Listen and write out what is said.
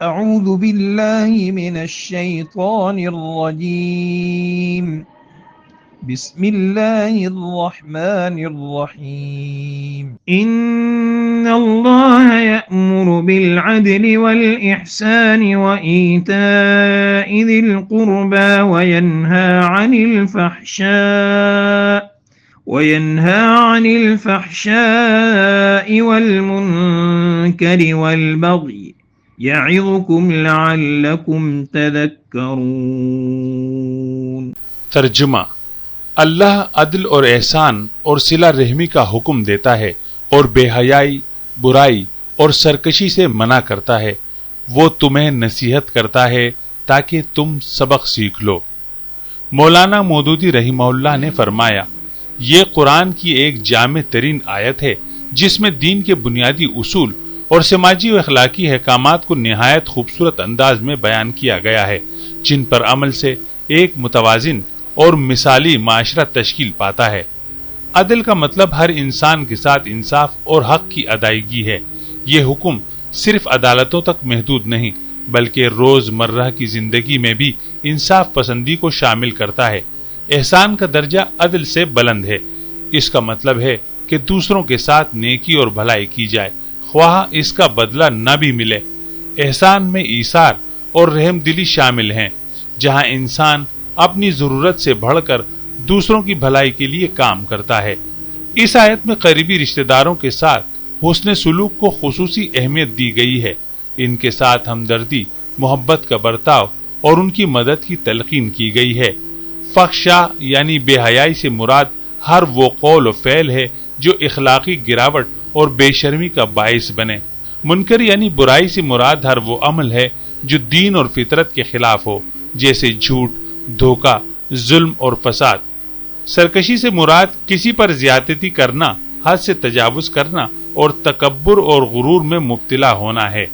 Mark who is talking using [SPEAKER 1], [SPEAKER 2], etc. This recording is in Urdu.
[SPEAKER 1] أعوذ بالله من الشيطان الرجيم بسم الله الرحمن الرحيم إن الله يأمر بالعدل والإحسان وإيتاء ذي القربى وينهى عن الفحشاء والمنكر والبغي يعظكم لعلكم تذكرون۔
[SPEAKER 2] ترجمہ: اللہ عدل اور احسان اور صلہ رحمی کا حکم دیتا ہے اور بے حیائی، برائی اور سرکشی سے منع کرتا ہے۔ وہ تمہیں نصیحت کرتا ہے تاکہ تم سبق سیکھ لو۔ مولانا مودودی رحمہ اللہ نے فرمایا، یہ قرآن کی ایک جامع ترین آیت ہے جس میں دین کے بنیادی اصول اور سماجی و اخلاقی احکامات کو نہایت خوبصورت انداز میں بیان کیا گیا ہے، جن پر عمل سے ایک متوازن اور مثالی معاشرہ تشکیل پاتا ہے۔ عدل کا مطلب ہر انسان کے ساتھ انصاف اور حق کی ادائیگی ہے۔ یہ حکم صرف عدالتوں تک محدود نہیں بلکہ روز مرہ کی زندگی میں بھی انصاف پسندی کو شامل کرتا ہے۔ احسان کا درجہ عدل سے بلند ہے۔ اس کا مطلب ہے کہ دوسروں کے ساتھ نیکی اور بھلائی کی جائے، خواہ اس کا بدلہ نہ بھی ملے۔ احسان میں ایثار اور رحم دلی شامل ہیں، جہاں انسان اپنی ضرورت سے بڑھ کر دوسروں کی بھلائی کے لیے کام کرتا ہے۔ اس آیت میں قریبی رشتہ داروں کے ساتھ حسن سلوک کو خصوصی اہمیت دی گئی ہے۔ ان کے ساتھ ہمدردی، محبت کا برتاؤ اور ان کی مدد کی تلقین کی گئی ہے۔ فحشاء یعنی بے حیائی سے مراد ہر وہ قول و فعل ہے جو اخلاقی گراوٹ اور بے شرمی کا باعث بنے۔ منکر یعنی برائی سے مراد ہر وہ عمل ہے جو دین اور فطرت کے خلاف ہو، جیسے جھوٹ، دھوکہ، ظلم اور فساد۔ سرکشی سے مراد کسی پر زیادتی کرنا، حد سے تجاوز کرنا اور تکبر اور غرور میں مبتلا ہونا ہے۔